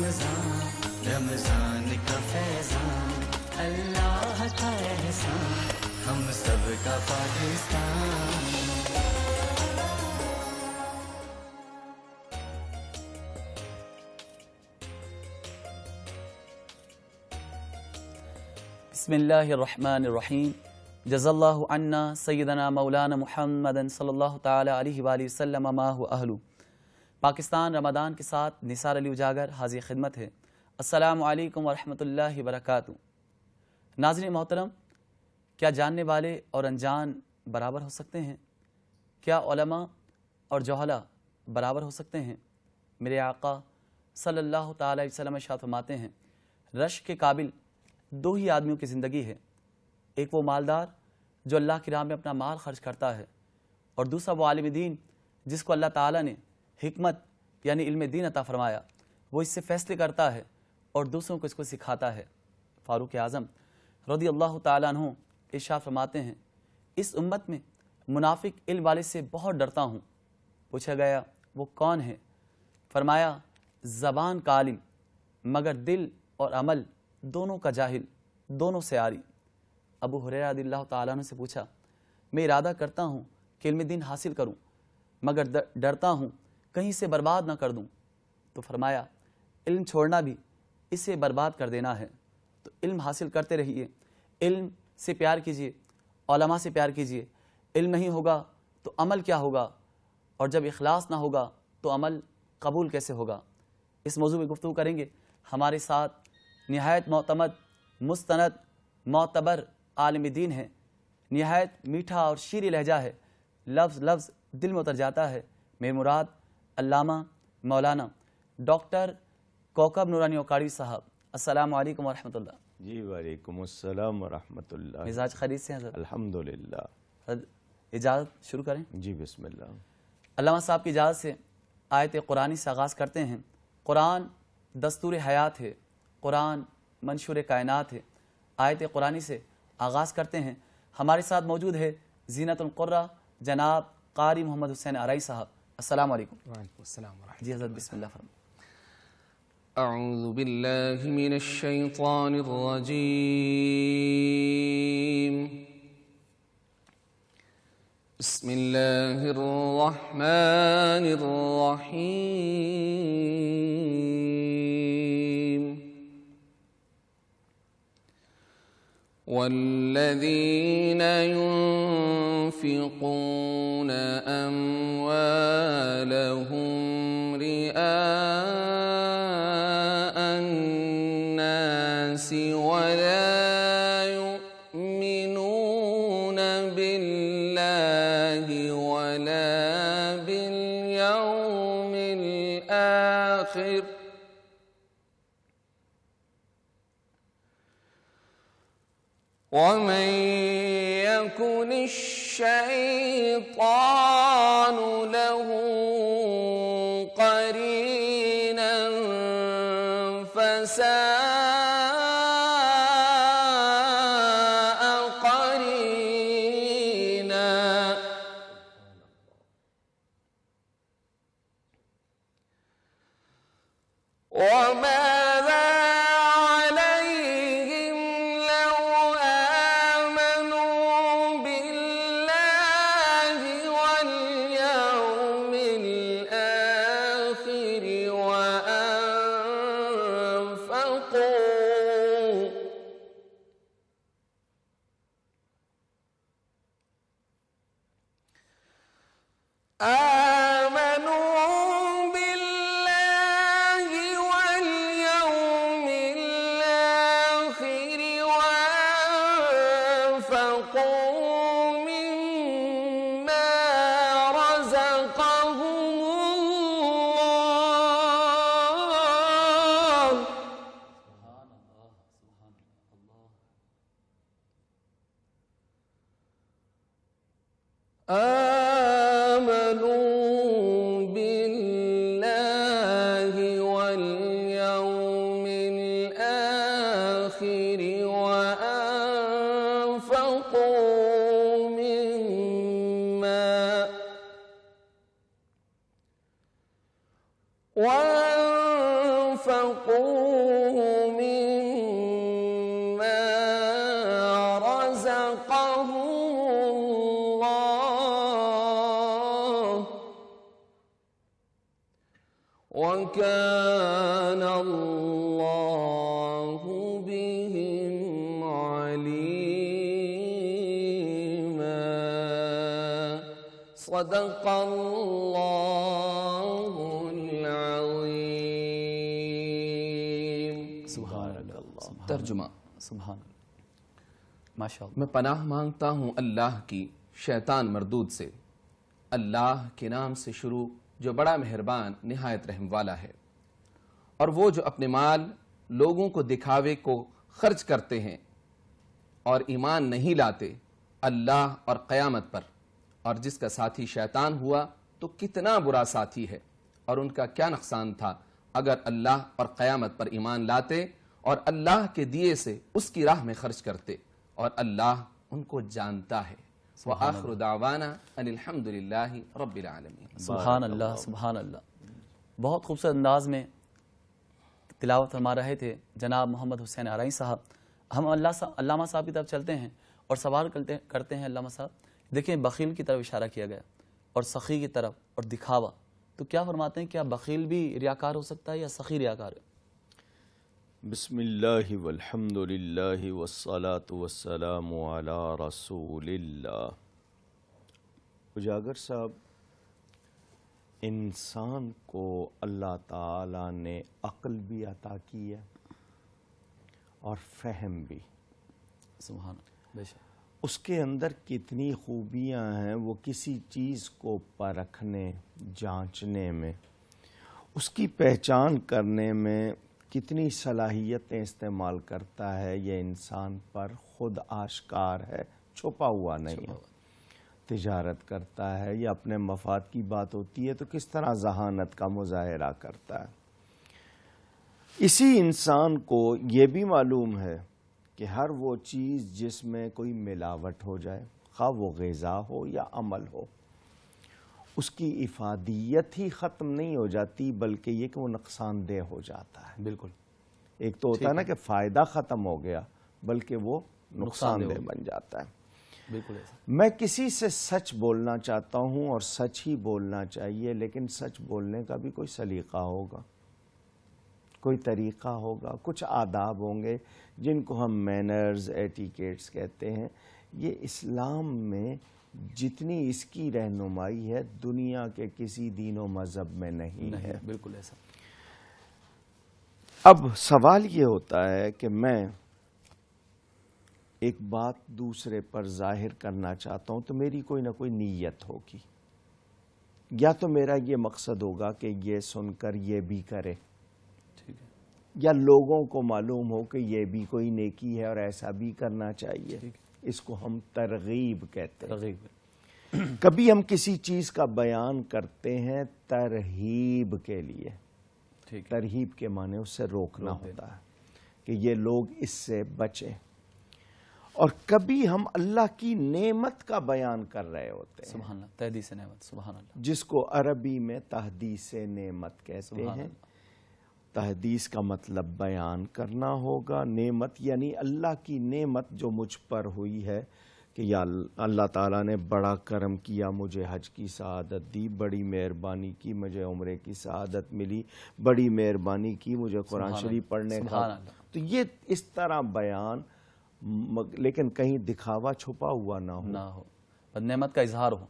رمضان رمضان کا فیضان اللہ کا احسان ہم سب کا پاکستان. بسم اللہ الرحمن الرحیم. جزا اللہ عنا سیدنا مولانا محمد صلی اللہ تعالی علیہ وآلہ وسلم ما هو اہلو. پاکستان رمضان کے ساتھ نثار علی اجاگر حاضر خدمت ہے. السلام علیکم ورحمۃ اللہ وبرکاتہ. ناظرین محترم، کیا جاننے والے اور انجان برابر ہو سکتے ہیں؟ کیا علماء اور جہلا برابر ہو سکتے ہیں؟ میرے آقا صلی اللہ تعالی علیہ وسلم ارشاد فرماتے ہیں، رشک کے قابل دو ہی آدمیوں کی زندگی ہے. ایک وہ مالدار جو اللہ کی راہ میں اپنا مال خرچ کرتا ہے، اور دوسرا وہ عالم دین جس کو اللہ تعالیٰ نے حکمت یعنی علم دین عطا فرمایا. وہ اس سے فیصلے کرتا ہے اور دوسروں کو اس کو سکھاتا ہے. فاروق اعظم رضی اللہ تعالیٰ عنہ ارشاد فرماتے ہیں، اس امت میں منافق علم والے سے بہت ڈرتا ہوں. پوچھا گیا وہ کون ہے؟ فرمایا زبان کا عالم مگر دل اور عمل دونوں کا جاہل، دونوں سے عاری. ابو ہریرہ رضی اللہ تعالیٰ عنہ سے پوچھا، میں ارادہ کرتا ہوں کہ علم دین حاصل کروں مگر ڈرتا ہوں کہیں سے برباد نہ کر دوں. تو فرمایا علم چھوڑنا بھی اسے برباد کر دینا ہے. تو علم حاصل کرتے رہیے، علم سے پیار کیجیے، علماء سے پیار کیجیے. علم نہیں ہوگا تو عمل کیا ہوگا، اور جب اخلاص نہ ہوگا تو عمل قبول کیسے ہوگا؟ اس موضوع میں گفتگو کریں گے. ہمارے ساتھ نہایت معتمد، مستند، معتبر عالم دین ہے. نہایت میٹھا اور شیریں لہجہ ہے، لفظ لفظ دل میں اتر جاتا ہے. میرے مراد علامہ مولانا ڈاکٹر کوکب نورانی اوکاڑی صاحب. السلام علیکم ورحمۃ اللہ. جی وعلیکم السلام ورحمۃ اللہ. مزاج خیریت سے ہیں حضرت؟ الحمدللہ. اجازت شروع کریں؟ جی بسم اللہ. علامہ صاحب کی اجازت سے آیت قرآنی سے آغاز کرتے ہیں. قرآن دستور حیات ہے، قرآن منشور کائنات ہے. آیت قرآنی سے آغاز کرتے ہیں. ہمارے ساتھ موجود ہے زینت القرہ جناب قاری محمد حسین آرائی صاحب. السلام علیکم. وعلیکم السلام ورحمۃ اللہ. جی حضرت بسم اللہ فرمائیں. اعوذ باللہ من الشیطان الرجیم. بسم اللہ الرحمن الرحیم. والذین ينفقون أموالهم رئاء الناس ولا يؤمنون بالله ولا باليوم الآخر ومن يكن الشيطان له قرينا فساء قرينا. وماذا عليهم لو آمنوا بالله واليوم الآخر وأنفقوا مما رزقهم الله. آمنوا بالله واليوم الآخر وأنفقوا أنفقوا مما رزقهم الله وكان الله بهم عليما صدق الله العظيم سبحان اللہ ترجمہ سبحان اللہ ماشاء اللہ میں پناہ مانگتا ہوں اللہ کی شیطان مردود سے۔ اللہ کے نام سے شروع جو بڑا مہربان نہایت رحم والا ہے۔ اور وہ جو اپنے مال لوگوں کو دکھاوے کو خرچ کرتے ہیں اور ایمان نہیں لاتے اللہ اور قیامت پر، اور جس کا ساتھی شیطان ہوا تو کتنا برا ساتھی ہے، اور ان کا کیا نقصان تھا اگر اللہ اور قیامت پر ایمان لاتے اور اللہ کے دیے سے اس کی راہ میں خرچ کرتے، اور اللہ ان کو جانتا ہے۔ وآخر دعوانا ان الحمد للہ رب العالمین۔ سبحان اللہ سبحان اللہ۔ بہت خوبصورت انداز میں تلاوت فرما رہے تھے جناب محمد حسین آرائی صاحب۔ ہم علامہ صاحب کی طرف چلتے ہیں اور سوال کرتے ہیں علامہ صاحب، دیکھیں بخیل کی طرف اشارہ کیا گیا اور سخی کی طرف اور دکھاوا، تو کیا فرماتے ہیں کیا بخیل بھی ریاکار ہو سکتا ہے یا سخی ریاکار ہے؟ بسم اللہ والحمد للہ والصلاة والسلام علی رسول اللہ۔ اجاگر صاحب، انسان کو اللہ تعالیٰ نے عقل بھی عطا کی ہے اور فہم بھی۔ سبحان اللہ، بے شک اس کے اندر کتنی خوبیاں ہیں، وہ کسی چیز کو پرکھنے جانچنے میں، اس کی پہچان کرنے میں کتنی صلاحیتیں استعمال کرتا ہے، یہ انسان پر خود آشکار ہے، چھپا ہوا نہیں ہے۔ تجارت کرتا ہے یا اپنے مفاد کی بات ہوتی ہے تو کس طرح ذہانت کا مظاہرہ کرتا ہے۔ اسی انسان کو یہ بھی معلوم ہے کہ ہر وہ چیز جس میں کوئی ملاوٹ ہو جائے، خواہ وہ غذا ہو یا عمل ہو، اس کی افادیت ہی ختم نہیں ہو جاتی بلکہ یہ کہ وہ نقصان دہ ہو جاتا ہے۔ بالکل ایک تو ہوتا ہے نا کہ فائدہ ختم ہو گیا، بلکہ وہ نقصان دہ بن جاتا ہے۔ بالکل ایسا۔ میں کسی سے سچ بولنا چاہتا ہوں اور سچ ہی بولنا چاہیے، لیکن سچ بولنے کا بھی کوئی سلیقہ ہوگا، کوئی طریقہ ہوگا، کچھ آداب ہوں گے جن کو ہم مینرز ایٹیکیٹس کہتے ہیں۔ یہ اسلام میں جتنی اس کی رہنمائی ہے دنیا کے کسی دین و مذہب میں نہیں ہے۔ بالکل ایسا۔ اب سوال یہ ہوتا ہے کہ میں ایک بات دوسرے پر ظاہر کرنا چاہتا ہوں تو میری کوئی نہ کوئی نیت ہوگی، یا تو میرا یہ مقصد ہوگا کہ یہ سن کر یہ بھی کرے، یا لوگوں کو معلوم ہو کہ یہ بھی کوئی نیکی ہے اور ایسا بھی کرنا چاہیے۔ اس کو ہم ترغیب کہتے ہیں۔ کبھی ہم کسی چیز کا بیان کرتے ہیں ترہیب کے لیے، ترہیب کے معنی اس سے روکنا ہوتا ہے کہ یہ لوگ اس سے بچیں، اور کبھی ہم اللہ کی نعمت کا بیان کر رہے ہوتے ہیں، سبحان اللہ، تحدیث نعمت، سبحان اللہ، جس کو عربی میں تحدیث نعمت کہتے ہیں۔ تحدیث کا مطلب بیان کرنا ہوگا، نعمت یعنی اللہ کی نعمت جو مجھ پر ہوئی ہے کہ یا اللہ تعالیٰ نے بڑا کرم کیا، مجھے حج کی سعادت دی، بڑی مہربانی کی، مجھے عمرے کی سعادت ملی، بڑی مہربانی کی، مجھے قرآن شریف پڑھنے کا۔ تو یہ اس طرح بیان، لیکن کہیں دکھاوا چھپا ہوا نہ ہو، نعمت کا اظہار ہو،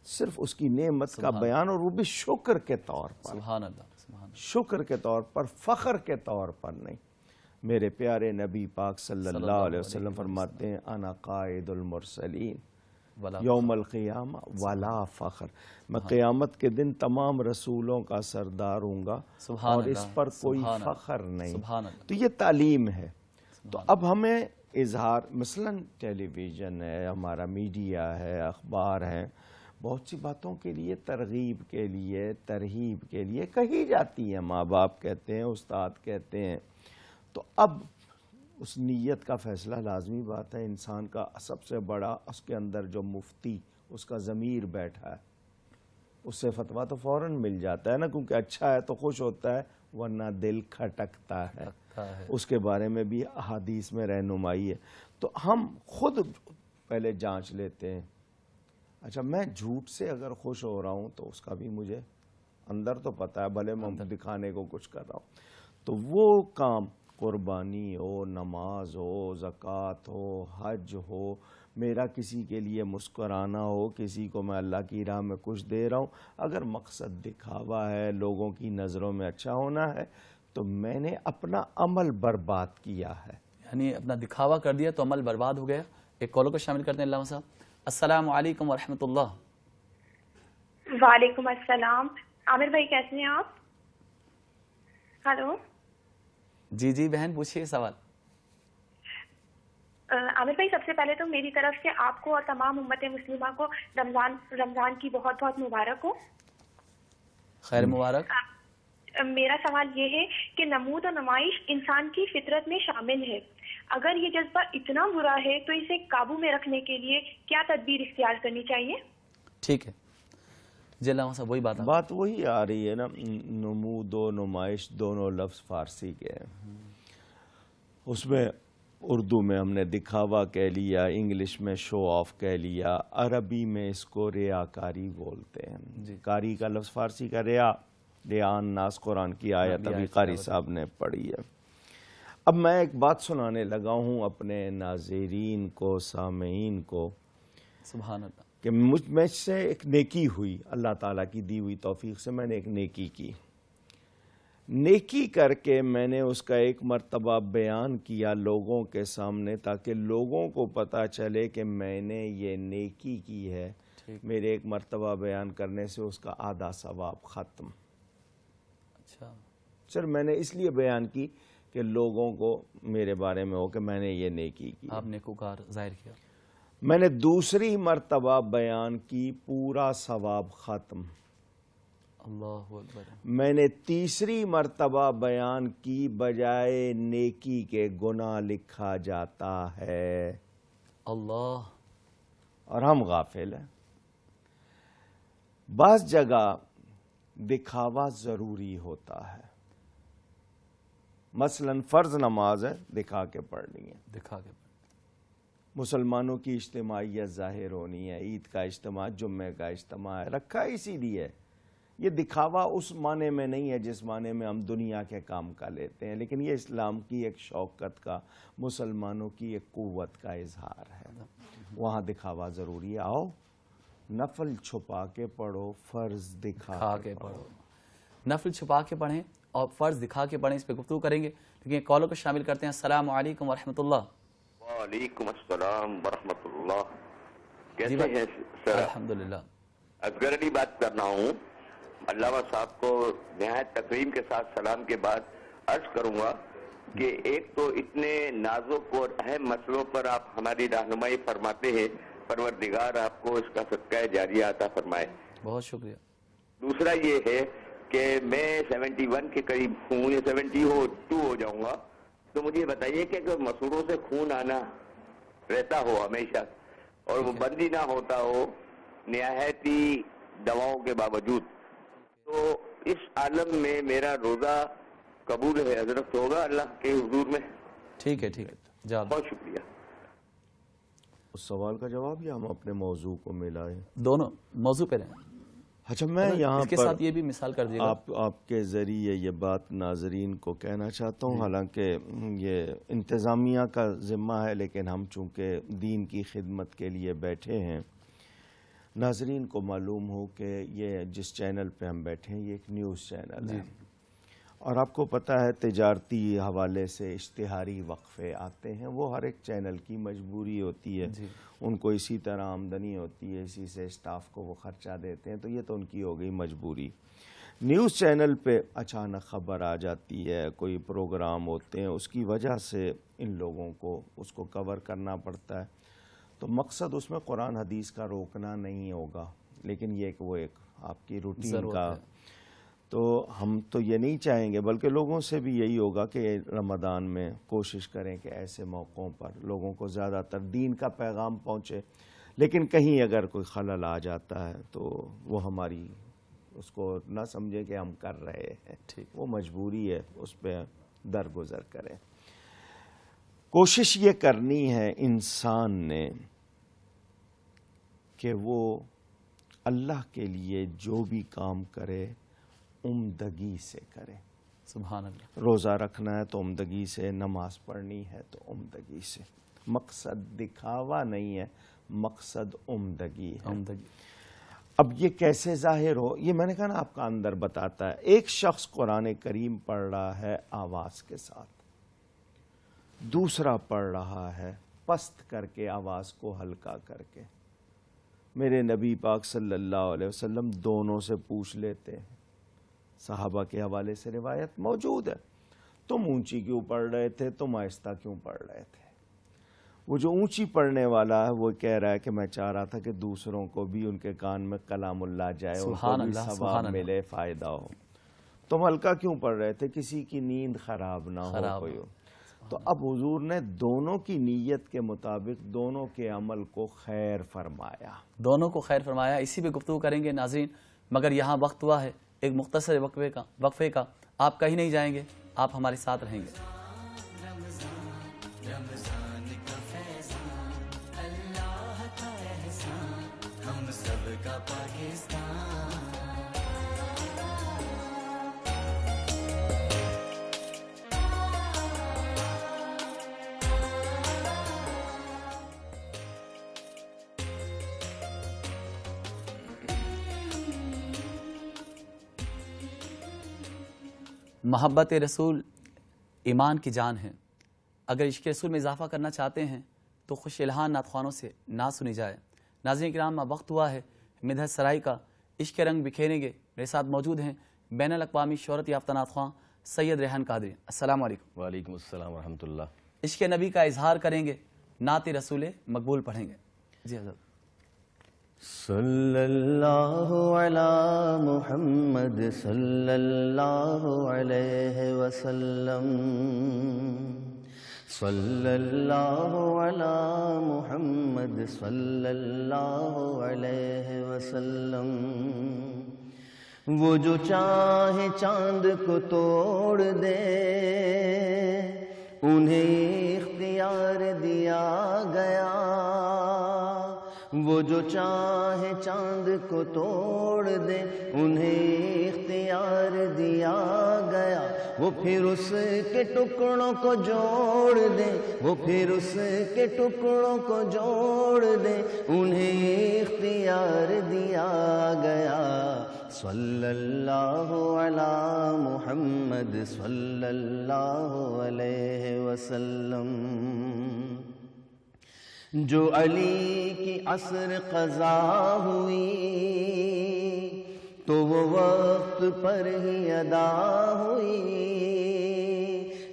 صرف اس کی نعمت کا بیان، اور وہ بھی شکر کے طور پر، سبحان اللہ، شکر کے طور پر، فخر کے طور پر نہیں۔ میرے پیارے نبی پاک صلی اللہ علیہ وسلم فرماتے ہیں انا قائد المرسلین یوم القیامہ ولا فخر، میں قیامت کے دن تمام رسولوں کا سردار ہوں گا اور اس پر کوئی فخر نہیں۔ تو یہ تعلیم ہے۔ تو اب ہمیں اظہار، مثلا ٹیلی ویژن ہے، ہمارا میڈیا ہے، اخبار ہیں، بہت سی باتوں کے لیے ترغیب کے لیے، ترہیب کے لیے کہی جاتی ہیں، ماں باپ کہتے ہیں، استاد کہتے ہیں۔ تو اب اس نیت کا فیصلہ لازمی بات ہے، انسان کا سب سے بڑا اس کے اندر جو مفتی، اس کا ضمیر بیٹھا ہے، اس سے فتویٰ تو فوراً مل جاتا ہے نا، کیونکہ اچھا ہے تو خوش ہوتا ہے، ورنہ دل کھٹکتا ہے. اس کے بارے میں بھی احادیث میں رہنمائی ہے. تو ہم خود پہلے جانچ لیتے ہیں. اچھا میں جھوٹ سے اگر خوش ہو رہا ہوں تو اس کا بھی مجھے اندر تو پتہ ہے، بھلے میں دکھانے کو کچھ کر رہا ہوں. تو وہ کام قربانی ہو، نماز ہو، زکوٰۃ ہو، حج ہو، میرا کسی کے لیے مسکرانا ہو، کسی کو میں اللہ کی راہ میں کچھ دے رہا ہوں، اگر مقصد دکھاوا ہے، لوگوں کی نظروں میں اچھا ہونا ہے، تو میں نے اپنا عمل برباد کیا ہے. یعنی اپنا دکھاوا کر دیا تو عمل برباد ہو گیا. ایک کالر کو شامل کرتے ہیں. علامہ صاحب السلام علیکم ورحمۃ اللہ. وعلیکم السلام. عامر بھائی کیسے ہیں آپ؟ ہلو. جی جی بہن پوچھیے سوال. عامر بھائی سب سے پہلے تو میری طرف سے آپ کو اور تمام امت مسلمہ کو رمضان کی بہت بہت مبارک ہو. خیر مبارک. میرا سوال یہ ہے کہ نمود و نمائش انسان کی فطرت میں شامل ہے. اگر یہ جذبہ اتنا برا ہے تو اسے قابو میں رکھنے کے لیے کیا تدبیر اختیار کرنی چاہیے؟ ٹھیک ہے جی علامہ صاحب وہی بات وہی آ رہی ہے نا. نمود و نمائش دونوں لفظ فارسی کے ہیں. اس میں اردو میں ہم نے دکھاوا کہہ لیا، انگلش میں شو آف کہہ لیا، عربی میں اس کو ریاکاری بولتے ہیں. کاری کا لفظ فارسی کا ریان ناس قرآن کی آیت ابھی قاری صاحب نے پڑھی ہے. اب میں ایک بات سنانے لگا ہوں اپنے ناظرین کو، سامعین کو. سبحان اللہ. کہ مجھ سے ایک نیکی ہوئی، اللہ تعالیٰ کی دی ہوئی توفیق سے میں نے ایک نیکی کی. نیکی کر کے میں نے اس کا ایک مرتبہ بیان کیا لوگوں کے سامنے، تاکہ لوگوں کو پتہ چلے کہ میں نے یہ نیکی کی ہے. میرے ایک مرتبہ بیان کرنے سے اس کا آدھا ثواب ختم. اچھا سر میں نے اس لیے بیان کی کہ لوگوں کو میرے بارے میں ہو کہ میں نے یہ نیکی کی. آپ نیکوکار ظاہر کیا. میں نے دوسری مرتبہ بیان کی، پورا ثواب ختم. اللہ اکبر. میں نے تیسری مرتبہ بیان کی، بجائے نیکی کے گناہ لکھا جاتا ہے. اللہ. اور ہم غافل ہیں. بعض جگہ دکھاوا ضروری ہوتا ہے. مثلا فرض نماز ہے، دکھا کے پڑھنی ہے، دکھا کے مسلمانوں کی اجتماعیت ظاہر ہونی ہے، عید کا اجتماع، جمعے کا اجتماع ہے، رکھا اسی لیے. یہ دکھاوا اس معنی میں نہیں ہے جس معنی میں ہم دنیا کے کام کا لیتے ہیں، لیکن یہ اسلام کی ایک شوکت کا، مسلمانوں کی ایک قوت کا اظہار ہے. وہاں دکھاوا ضروری ہے. آؤ نفل چھپا کے پڑھو، فرض دکھا کے پڑھو. نفل چھپا کے پڑھیں اور فرض دکھا کے پڑھیں، اس پہ گفتگو کریں گے. لیکن کالر کو شامل کرتے ہیں. السلام علیکم ورحمۃ اللہ. وعلیکم السلام ورحمۃ اللہ. کیسے ہیں سر؟ الحمدللہ. اصغر علی بات کر رہا ہوں. علامہ صاحب کو نہایت تکریم کے ساتھ سلام کے بعد عرض کروں گا کہ ایک تو اتنے نازک اور اہم مسئلوں پر آپ ہماری رہنمائی فرماتے ہیں، پروردگار آپ کو اس کا صدقہ جاریہ عطا فرمائے. بہت شکریہ. دوسرا یہ ہے کہ میں 71 کے قریب ہوں، یا 72 ہو جاؤں گا. تو مجھے بتائیے کہ اگر مسوڑوں سے خون آنا رہتا ہو ہمیشہ اور وہ بند ہی نہ ہوتا ہو نہایت ہی دواؤں کے باوجود، تو اس عالم میں میرا روزہ قبول ہے حضرت ہوگا اللہ کے حضور میں؟ ٹھیک ہے ٹھیک ہے جان. بہت شکریہ. اس سوال کا جواب یا ہم اپنے موضوع کو ملائیں؟ دونوں موضوع پہ رہیں. اچھا میں یہاں اس کے ساتھ یہ بھی مثال کر دیے آپ کے ذریعے یہ بات ناظرین کو کہنا چاہتا ہوں. حالانکہ یہ انتظامیہ کا ذمہ ہے، لیکن ہم چونکہ دین کی خدمت کے لیے بیٹھے ہیں. ناظرین کو معلوم ہو کہ یہ جس چینل پہ ہم بیٹھے ہیں یہ ایک نیوز چینل ہے، اور آپ کو پتہ ہے تجارتی حوالے سے اشتہاری وقفے آتے ہیں. وہ ہر ایک چینل کی مجبوری ہوتی ہے. ان کو اسی طرح آمدنی ہوتی ہے، اسی سے اسٹاف کو وہ خرچہ دیتے ہیں، تو یہ تو ان کی ہو گئی مجبوری. نیوز چینل پہ اچانک خبر آ جاتی ہے، کوئی پروگرام ہوتے ہیں، اس کی وجہ سے ان لوگوں کو اس کو کور کرنا پڑتا ہے. تو مقصد اس میں قرآن حدیث کا روکنا نہیں ہوگا، لیکن یہ کہ وہ ایک آپ کی روٹین کا. تو ہم تو یہ نہیں چاہیں گے، بلکہ لوگوں سے بھی یہی ہوگا کہ رمضان میں کوشش کریں کہ ایسے موقعوں پر لوگوں کو زیادہ تر دین کا پیغام پہنچے. لیکن کہیں اگر کوئی خلل آ جاتا ہے تو وہ ہماری اس کو نہ سمجھیں کہ ہم کر رہے ہیں، وہ مجبوری ہے، اس پہ درگزر کریں۔ کوشش یہ کرنی ہے انسان نے کہ وہ اللہ کے لیے جو بھی کام کرے عمدگی سے کرے۔ سبحان اللہ۔ روزہ رکھنا ہے تو عمدگی سے، نماز پڑھنی ہے تو عمدگی سے، مقصد دکھاوا نہیں ہے، مقصد عمدگی ہے۔ اب یہ کیسے ظاہر ہو، یہ میں نے کہا نا آپ کا اندر بتاتا ہے۔ ایک شخص قرآن کریم پڑھ رہا ہے آواز کے ساتھ، دوسرا پڑھ رہا ہے پست کر کے، آواز کو ہلکا کر کے۔ میرے نبی پاک صلی اللہ علیہ وسلم دونوں سے پوچھ لیتے ہیں، صحابہ کے حوالے سے روایت موجود ہے، تم اونچی کیوں پڑھ رہے تھے، تم آہستہ کیوں پڑھ رہے تھے؟ وہ جو اونچی پڑھنے والا ہے وہ کہہ رہا ہے کہ میں چاہ رہا تھا کہ دوسروں کو بھی ان کے کان میں کلام اللہ جائے، ان کو بھی ثواب ملے، فائدہ ہو۔ تم ہلکا کیوں پڑھ رہے تھے؟ کسی کی نیند خراب نہ ہو کوئی ہو۔ تو اب حضور نے دونوں کی نیت کے مطابق دونوں کے عمل کو خیر فرمایا، دونوں کو خیر فرمایا۔ اسی پہ گفتگو کریں گے ناظرین، مگر یہاں وقت ہوا ہے ایک مختصر وقفے کا۔ آپ کہیں نہیں جائیں گے، آپ ہمارے ساتھ رہیں گے۔ رمضان کا فیضان، اللہ کا احسان، ہم سب کا پاکستان۔ محبت رسول ایمان کی جان ہے۔ اگر عشق رسول میں اضافہ کرنا چاہتے ہیں تو خوش الہان نعت خوانوں سے نعت سنی جائے۔ ناظرین کرام، وقت ہوا ہے مدحت سرائی کا، عشق کے رنگ بکھیریں گے۔ میرے ساتھ موجود ہیں بین الاقوامی شہرت یافتہ نعت خواں سید ریحان قادری۔ السلام علیکم۔ وعلیکم السلام ورحمۃ اللہ۔ عشق نبی کا اظہار کریں گے، نعت رسول مقبول پڑھیں گے۔ جی حضرت۔ صلی اللہ علی محمد صلی اللہ علیہ وسلم، صلی اللہ علی محمد صلی اللہ علیہ وسلم۔ وہ جو چاہے چاند کو توڑ دے، انہیں اختیار دیا گیا۔ وہ جو چاہے چاند کو توڑ دے، انہیں اختیار دیا گیا۔ وہ پھر اس کے ٹکڑوں کو جوڑ دے، وہ پھر اس کے ٹکڑوں کو جوڑ دے، انہیں اختیار دیا گیا۔ صلی اللہ علی محمد صلی اللہ علیہ وسلم۔ جو علی کی عصر قضا ہوئی تو وہ وقت پر ہی ادا ہوئی۔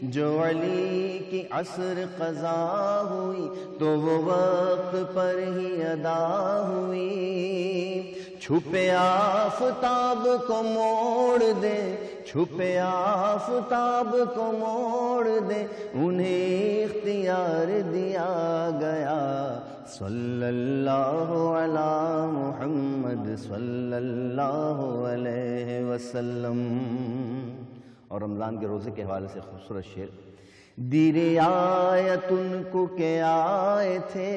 جو علی کی عصر قضا ہوئی تو وہ وقت پر ہی ادا ہوئی۔ چھپے آفتاب کو موڑ دے، چھپے آفتاب کو موڑ دے، انہیں اختیار دیا گیا۔ صلی اللہ علی محمد صلی اللہ علیہ وسلم۔ اور رمضان کے روزے کے حوالے سے خوبصورت شعر۔ دیرے آیت ان کو کہ آئے تھے،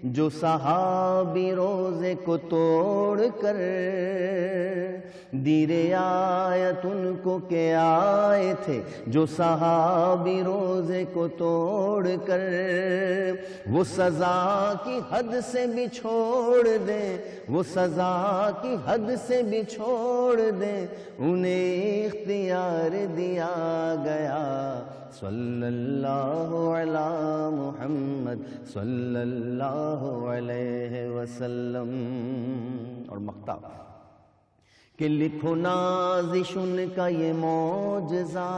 جو صحابی روزے کو توڑ کر، دیرے آیت ان کو کہ آئے تھے، جو صحابی روزے کو توڑ کر۔ وہ سزا کی حد سے بھی چھوڑ دیں، وہ سزا کی حد سے بھی چھوڑ دیں، انہیں اختیار دیا گیا۔ صلی اللہ علی محمد صلی اللہ علیہ وسلم۔ اور مقطع کہ لکھو نازش ان کا یہ معجزہ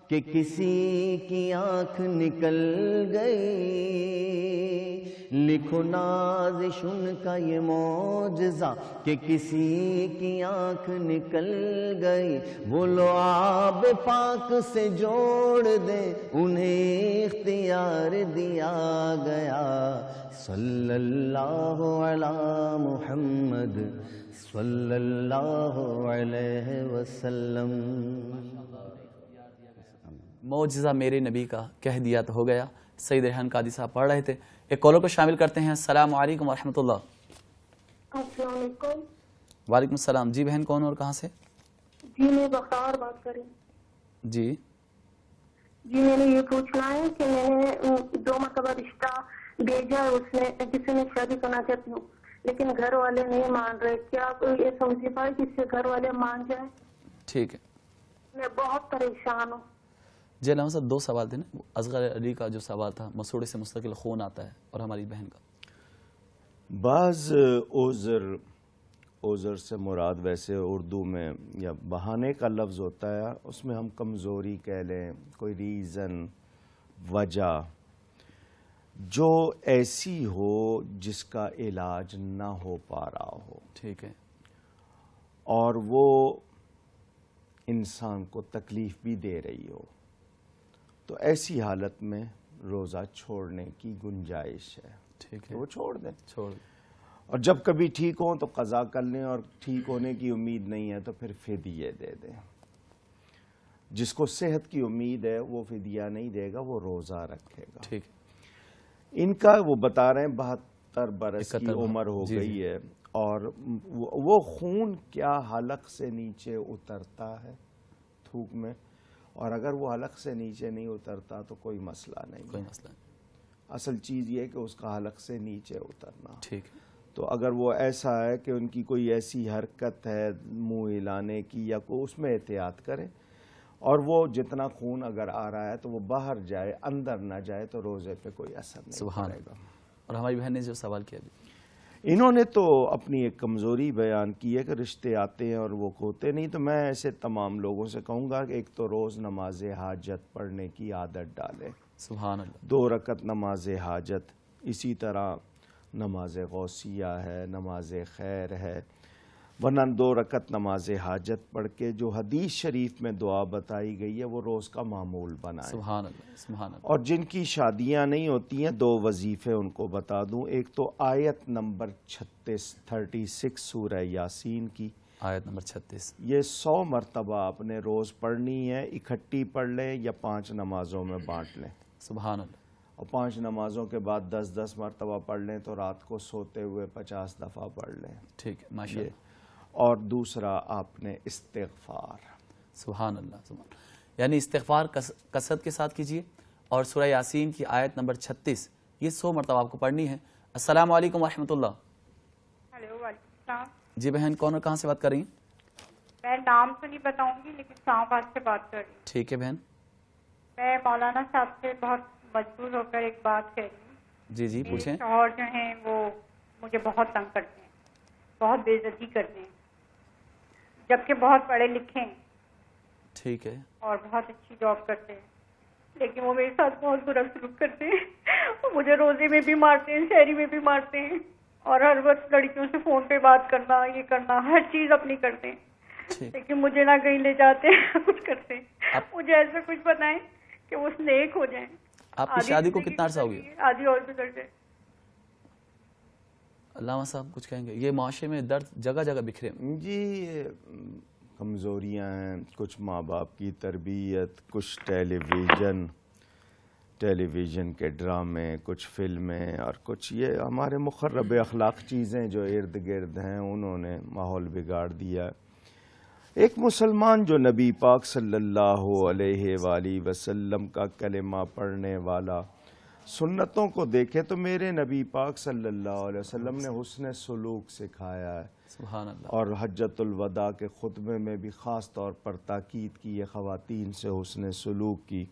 کہ کسی کی آنکھ نکل گئی۔ لکھو نازش ان کا یہ معجزہ کہ کسی کی آنکھ نکل گئی، وہ لعاب پاک سے جوڑ دے انہیں اختیار دیا گیا۔ صلی اللہ علی محمد صلی اللہ علیہ وسلم۔ معجزہ میرے نبی کا کہہ دیا تو ہو گیا۔ سید ریحان قادری صاحب پڑھ رہے تھے۔ ایک کالر کو شامل کرتے ہیں۔ السلام علیکم ورحمۃ اللہ۔ السلام علیکم۔ وعلیکم السلام۔ جی بہن کون اور کہاں سے؟ جی میں بختیار بات کر رہی ہوں۔ جی جی میں نے یہ پوچھنا ہے کہ میں نے 2 مرتبہ رشتہ بھیجا ہے اس نے جس سے میں شادی کرنا چاہتی ہوں، لیکن گھر والے نہیں مان رہے۔ کیا کوئی ایسا وظیفہ ہے جس سے گھر والے مان جائیں؟ ٹھیک ہے۔ میں بہت پریشان ہوں۔ جی علامہ صاحب 2 سوال تھے نا۔ اصغر علی کا جو سوال تھا، مسوڑے سے مستقل خون آتا ہے، اور ہماری بہن کا بعض عذر سے مراد ویسے اردو میں یا بہانے کا لفظ ہوتا ہے، اس میں ہم کمزوری کہہ لیں، کوئی ریزن، وجہ جو ایسی ہو جس کا علاج نہ ہو پا رہا ہو، ٹھیک ہے، اور وہ انسان کو تکلیف بھی دے رہی ہو، تو ایسی حالت میں روزہ چھوڑنے کی گنجائش ہے۔ ٹھیک ہے، وہ چھوڑ دیں، چھوڑ۔ اور جب کبھی ٹھیک ہوں تو قضا کر لیں، اور ٹھیک ہونے کی امید نہیں ہے تو پھر فدیے دے دیں۔ جس کو صحت کی امید ہے وہ فدیہ نہیں دے گا، وہ روزہ رکھے گا۔ ٹھیک ہے۔ ان کا وہ بتا رہے ہیں 72 برس کی 71 عمر ہو جی گئی ہے، اور وہ خون کیا حلق سے نیچے اترتا ہے تھوک میں، اور اگر وہ حلق سے نیچے نہیں اترتا تو کوئی مسئلہ نہیں، کوئی مسئلہ نہیں۔ اصل چیز یہ ہے کہ اس کا حلق سے نیچے اترنا۔ ٹھیک ہے۔ تو اگر وہ ایسا ہے کہ ان کی کوئی ایسی حرکت ہے منہ ہلانے کی یا کوئی، اس میں احتیاط کریں، اور وہ جتنا خون اگر آ رہا ہے تو وہ باہر جائے، اندر نہ جائے، تو روزے پہ کوئی اثر نہیں سبحان پڑے گا۔ اور ہماری بہن نے جو سوال کیا بھی، انہوں نے تو اپنی ایک کمزوری بیان کی ہے کہ رشتے آتے ہیں اور وہ ہوتے نہیں، تو میں ایسے تمام لوگوں سے کہوں گا کہ ایک تو روز نماز حاجت پڑھنے کی عادت ڈالیں، سبحان اللہ، 2 رکعت نماز حاجت، اسی طرح نماز غوثیہ ہے، نماز خیر ہے، ورنہ 2 رکعت نماز حاجت پڑھ کے جو حدیث شریف میں دعا بتائی گئی ہے وہ روز کا معمول بنائیں۔ سبحان اللہ، سبحان اللہ۔ اور جن کی شادیاں نہیں ہوتی ہیں 2 وظیفے ان کو بتا دوں۔ ایک تو آیت نمبر 36 سورہ یاسین کی، آیت نمبر 36، یہ 100 مرتبہ آپ نے روز پڑھنی ہے، اکٹھی پڑھ لیں یا 5 نمازوں میں بانٹ لیں، سبحان اللہ، اور 5 نمازوں کے بعد 10 مرتبہ پڑھ لیں، تو رات کو سوتے ہوئے 50 دفعہ پڑھ لیں۔ ٹھیک ہے، ماشاء اللہ، اور دوسرا آپ نے استغفار، سبحان اللہ، سبحان اللہ، یعنی استغفار کثرت کے ساتھ کیجیے، اور سورہ یاسین کی آیت نمبر 36 یہ 100 مرتبہ آپ کو پڑھنی ہے۔ السلام علیکم ورحمۃ اللہ۔ ہیلو، وعلیکم السلام۔ جی بہن کون اور کہاں سے بات کر رہی ہیں؟ میں نام تو نہیں بتاؤں گی، لیکن اسلام آباد سے بات کر رہی ہوں۔ ٹھیک ہے بہن۔ میں مولانا صاحب سے بہت مجبور ہو کر ایک بات کہہ رہی ہوں۔ جی جی پوچھیں۔ شوہر جو ہیں وہ مجھے بہت تنگ کرتے ہیں، بہت بے عزتی کرتے ہیں، جبکہ بہت پڑھے لکھے ہیں، ٹھیک ہے، اور بہت اچھی جاب کرتے ہیں، لیکن وہ میرے ساتھ بہت برا سلوک کرتے ہیں۔ وہ مجھے روزے میں بھی مارتے ہیں، شہری میں بھی مارتے ہیں، اور ہر وقت لڑکیوں سے فون پہ بات کرنا، یہ کرنا، ہر چیز اپنی کرتے ہیں، لیکن مجھے نہ کہیں لے جاتے ہیں، کچھ کرتے ہیں۔ مجھے ایسا کچھ بتائیں کہ وہ نیک ہو جائیں۔ آپ کی شادی کو کتنا عرصہ ہو گیا؟ آدھی اور گزر جائے۔ علامہ صاحب کچھ کہیں گے؟ یہ معاشرے میں درد جگہ جگہ بکھرے ہیں۔ جی کمزوریاں ہیں، کچھ ماں باپ کی تربیت، کچھ ٹیلی ویژن کے ڈرامے، کچھ فلمیں، اور کچھ یہ ہمارے مخرب اخلاق چیزیں جو ارد گرد ہیں، انہوں نے ماحول بگاڑ دیا ہے۔ ایک مسلمان جو نبی پاک صلی اللہ علیہ وآلہ وسلم کا کلمہ پڑھنے والا سنتوں کو دیکھے تو میرے نبی پاک صلی اللہ علیہ وسلم نے حسن سلوک سکھایا ہے، سبحان اللہ، اور حجۃ الوداع کے خطبے میں بھی خاص طور پر تاکید کی ہے خواتین سے حسن سلوک کی۔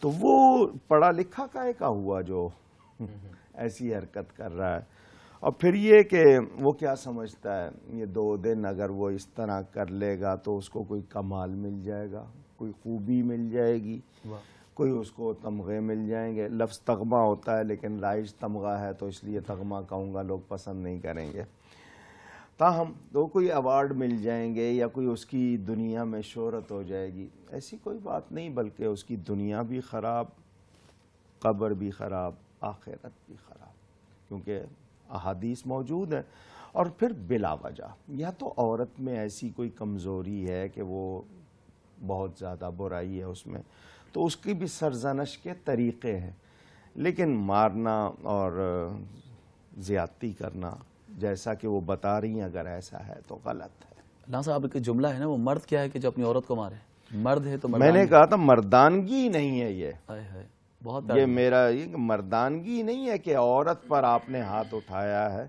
تو وہ پڑھا لکھا کائے کا ہوا جو ایسی حرکت کر رہا ہے؟ اور پھر یہ کہ وہ کیا سمجھتا ہے یہ 2 دن اگر وہ اس طرح کر لے گا تو اس کو کوئی کمال مل جائے گا، کوئی خوبی مل جائے گی، کوئی اس کو تمغے مل جائیں گے. لفظ تغمہ ہوتا ہے لیکن رائج تمغہ ہے تو اس لیے تغمہ کہوں گا, لوگ پسند نہیں کریں گے. تاہم تو کوئی ایوارڈ مل جائیں گے یا کوئی اس کی دنیا میں شہرت ہو جائے گی, ایسی کوئی بات نہیں, بلکہ اس کی دنیا بھی خراب, قبر بھی خراب, آخرت بھی خراب, کیونکہ احادیث موجود ہیں. اور پھر بلا وجہ یا تو عورت میں ایسی کوئی کمزوری ہے کہ وہ بہت زیادہ برائی ہے اس میں, تو اس کی بھی سرزنش کے طریقے ہیں, لیکن مارنا اور زیادتی کرنا جیسا کہ وہ بتا رہی ہیں اگر ایسا ہے تو غلط ہے. اللہ صاحب کا جملہ ہے نا, وہ مرد کیا ہے کہ جو اپنی عورت کو مارے, مرد ہے تو میں نے کہا تھا مردانگی نہیں ہے یہ, بہت یہ میرا یہ مردانگی نہیں ہے کہ عورت پر آپ نے ہاتھ اٹھایا ہے.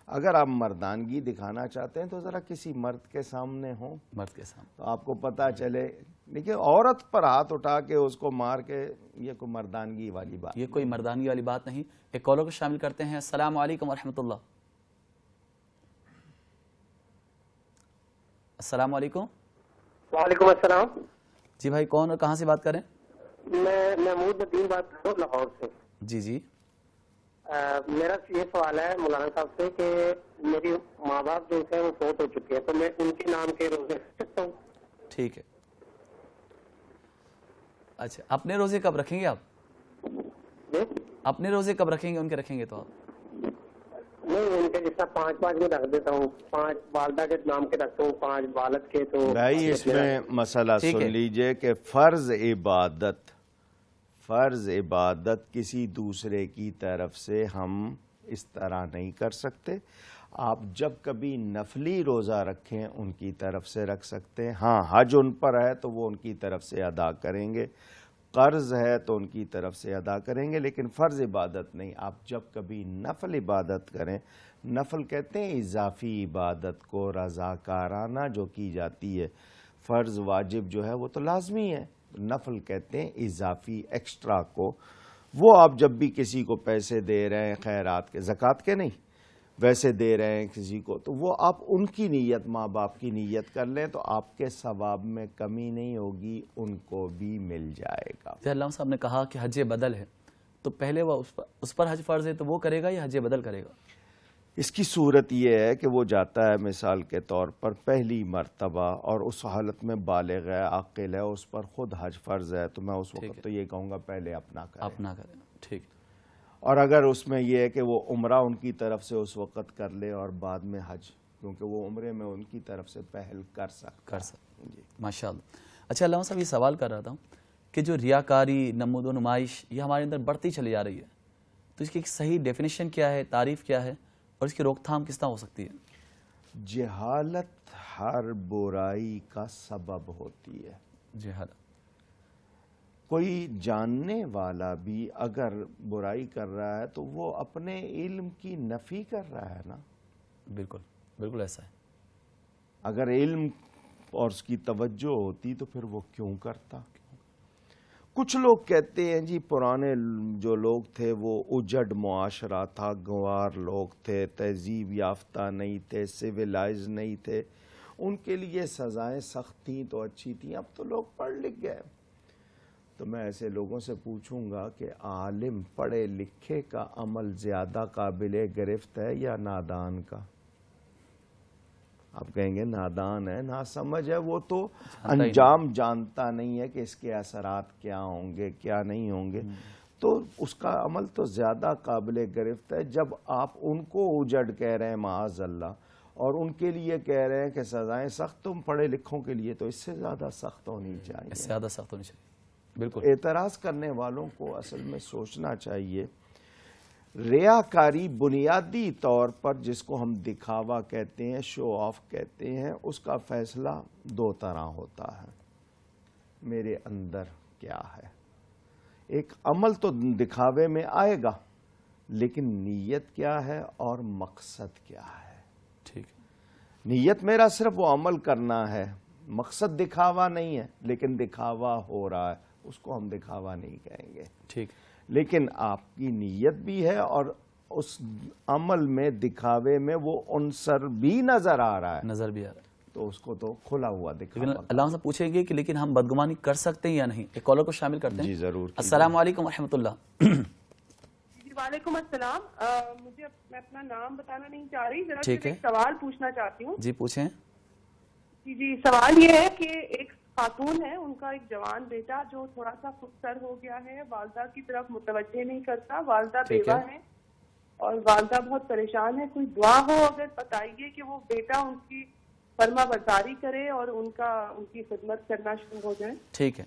اگر آپ مردانگی دکھانا چاہتے ہیں تو ذرا کسی مرد کے سامنے ہوں, مرد کے سامنے, تو آپ کو پتا چلے. دیکھیے عورت پر ہاتھ اٹھا کے اس کو مار کے یہ کوئی مردانگی والی بات, یہ کوئی مردانگی والی بات نہیں. ایک کالر کو شامل کرتے ہیں. السلام علیکم ورحمۃ اللہ. السلام علیکم. وعلیکم السلام. جی بھائی کون اور کہاں سے بات کریں؟ میں محمود الدین بات کر رہا ہوں لاہور سے. جی جی. میرا یہ سوال ہے مولانا صاحب سے کہ میری ماں باپ جو ہیں وہ فوت ہو چکے ہیں, تو میں ان کے نام کے روزے رکھ سکتا ہوں؟ ٹھیک ہے. اچھا اپنے روزے کب رکھیں گے آپ؟ اپنے روزے کب رکھیں گے, ان کے رکھیں گے تو آپ؟ نہیں, ان کے جس طرح 5 میں رکھ دیتا ہوں, 5 والدہ کے نام کے رکھتا ہوں, 5 والد کے. تو بھائی اس میں مسئلہ سن لیجئے کہ فرض عبادت کسی دوسرے کی طرف سے ہم اس طرح نہیں کر سکتے. آپ جب کبھی نفلی روزہ رکھیں ان کی طرف سے رکھ سکتے ہیں. ہاں حج ان پر ہے تو وہ ان کی طرف سے ادا کریں گے, قرض ہے تو ان کی طرف سے ادا کریں گے, لیکن فرض عبادت نہیں. آپ جب کبھی نفل عبادت کریں, نفل کہتے ہیں اضافی عبادت کو رضاکارانہ جو کی جاتی ہے. فرض واجب جو ہے وہ تو لازمی ہے, نفل کہتے ہیں اضافی ایکسٹرا کو. وہ آپ جب بھی کسی کو پیسے دے رہے ہیں خیرات کے, زکوٰۃ کے نہیں, ویسے دے رہے ہیں کسی کو, تو وہ آپ ان کی نیت, ماں باپ کی نیت کر لیں تو آپ کے ثواب میں کمی نہیں ہوگی, ان کو بھی مل جائے گا. علامہ صاحب نے کہا کہ حج بدل ہے, تو پہلے وہ اس پر حج فرض ہے تو وہ کرے گا یا حج بدل کرے گا؟ اس کی صورت یہ ہے کہ وہ جاتا ہے مثال کے طور پر پہلی مرتبہ اور اس حالت میں بالغ ہے, عاقل ہے, اس پر خود حج فرض ہے, تو میں اس وقت تو یہ کہوں گا پہلے اپنا کرے. ٹھیک. اور اگر اس میں یہ ہے کہ وہ عمرہ ان کی طرف سے اس وقت کر لے اور بعد میں حج, کیونکہ وہ عمرے میں ان کی طرف سے پہل کر سکتا. جی ماشاء اللہ. اچھا علامہ صاحب یہ سوال کر رہا تھا کہ جو ریاکاری, نمود و نمائش یہ ہمارے اندر بڑھتی چلی جا رہی ہے, تو اس کی ایک صحیح ڈیفینیشن کیا ہے, تعریف کیا ہے, اور اس کی روک تھام کس طرح ہو سکتی ہے؟ جہالت ہر برائی کا سبب ہوتی ہے. جہالت. کوئی جاننے والا بھی اگر برائی کر رہا ہے تو وہ اپنے علم کی نفی کر رہا ہے نا. بالکل بالکل ایسا ہے. اگر علم اور اس کی توجہ ہوتی تو پھر وہ کیوں کرتا. کچھ لوگ کہتے ہیں جی پرانے جو لوگ تھے وہ اجڑ معاشرہ تھا, گنوار لوگ تھے, تہذیب یافتہ نہیں تھے, سویلائز نہیں تھے, ان کے لیے سزائیں سخت تھیں تو اچھی تھیں. اب تو لوگ پڑھ لکھ گئے. تو میں ایسے لوگوں سے پوچھوں گا کہ عالم پڑھے لکھے کا عمل زیادہ قابل گرفت ہے یا نادان کا؟ آپ کہیں گے نادان ہے, ناسمجھ ہے, وہ تو انجام جانتا نہیں ہے کہ اس کے اثرات کیا ہوں گے کیا نہیں ہوں گے. تو اس کا عمل تو زیادہ قابل گرفت ہے جب آپ ان کو اجڑ کہہ رہے ہیں معاذ اللہ, اور ان کے لیے کہہ رہے ہیں کہ سزائیں سخت. تم پڑھے لکھوں کے لیے تو اس سے زیادہ سخت ہونی چاہیے, اس سے زیادہ سخت ہونی چاہیے. بالکل. اعتراض کرنے والوں کو اصل میں سوچنا چاہیے. ریاکاری بنیادی طور پر جس کو ہم دکھاوا کہتے ہیں, شو آف کہتے ہیں, اس کا فیصلہ 2 طرح ہوتا ہے. میرے اندر کیا ہے, ایک عمل تو دکھاوے میں آئے گا, لیکن نیت کیا ہے اور مقصد کیا ہے. ٹھیک. نیت میرا صرف وہ عمل کرنا ہے, مقصد دکھاوا نہیں ہے, لیکن دکھاوا ہو رہا ہے, اس کو ہم دکھاوا نہیں کہیں گے. ٹھیک. لیکن آپ کی نیت بھی ہے اور اس عمل میں دکھاوے میں وہ عنصر بھی نظر آ رہا ہے, نظر بھی آ رہا ہے, تو اس کو تو کھلا ہوا لیکن دکھا. علامہ صاحب پوچھیں گے کہ لیکن ہم بدگمانی کر سکتے ہیں یا نہیں؟ ایک کالر کو شامل کرتے ہیں. جی ضرور. السلام علیکم ورحمۃ اللہ. جی وعلیکم السلام. مجھے میں اپنا نام بتانا نہیں چاہ رہی, ذرا ٹھیک ہے. ایک سوال پوچھنا چاہتی ہوں. جی پوچھیں. جی سوال یہ ہے کہ ایک خاتون ہے, ان کا ایک جوان بیٹا جو تھوڑا سا خود سر ہو گیا ہے, والدہ کی طرف متوجہ نہیں کرتا, والدہ بیوہ ہے اور والدہ بہت پریشان ہے. کوئی دعا ہو اگر بتائیے کہ وہ بیٹا ان کی فرما برداری کرے اور ان کی خدمت کرنا شروع ہو جائے. ٹھیک ہے.